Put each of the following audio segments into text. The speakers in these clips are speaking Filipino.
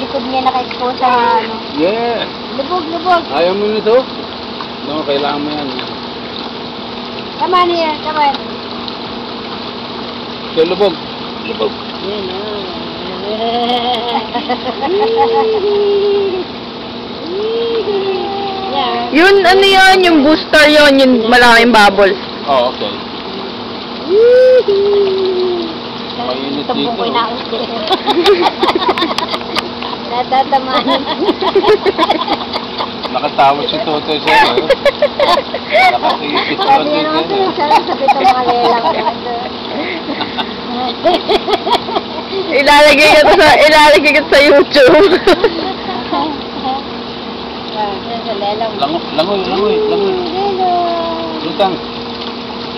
likod niya naka-expose sa ano. Yeah. Lubog, lubog. Ayaw mo nito? No, kailangan mo yan. Come on here, come on. So, lubog. Lubog. Yan yeah. Yun, ano yun? Yung booster yun, yung malaking bubbles. Oh, okay. Mainit Tumbong ko dito. inausli. Natatamaan. Nakatawad si Totoy sa'yo. Nakatigit si Sabi niya naman Totoy sa'yo. sa'yo, sabi itong mga lelang. Ilalagay ka sa YouTube. Sa lelang. Langoy. Lutang.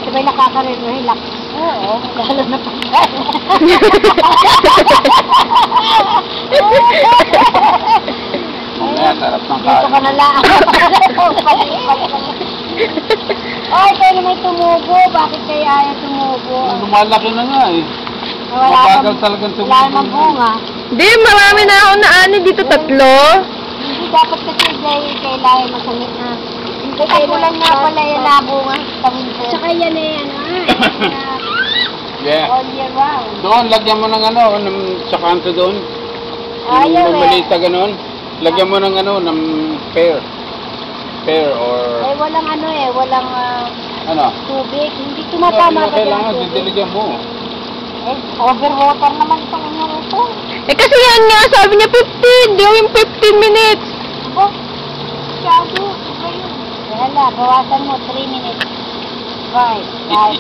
Sabay nakaka-relax. Oo, lalo na pagkain. Mamaya, sarap ng Dito ka kain. na lang. Ay, kayo naman tumubo. Bakit kayo ayaw tumubo? Lumalaki na nga eh. Mabagal talagang tumubo. Wala namang bunga. Di, marami na ako na ani dito, 3. Hindi dapat kasi kailangan masangit na. Hindi kagulan nga pala yung nabunga. Tsaka yan eh, ano Yeah. all year round. Doon, lagyan mo ng ano, sa kanto doon. Ayaw Yung maliit na ganon. Lagyan mo ng ano, ng pear. Pear or... Eh, walang ano eh, walang Ano? tubig. Hindi tumatama ka dyan Kailangan, ang tubig. didiligan mo. Eh, overwater naman itong inyong ito. Eh kasi yan nga, sabi niya 15. Di yung 15 minutes. Abo, shadow, iba yun. Wala, bawasan mo, 3 minutes. 5, 5,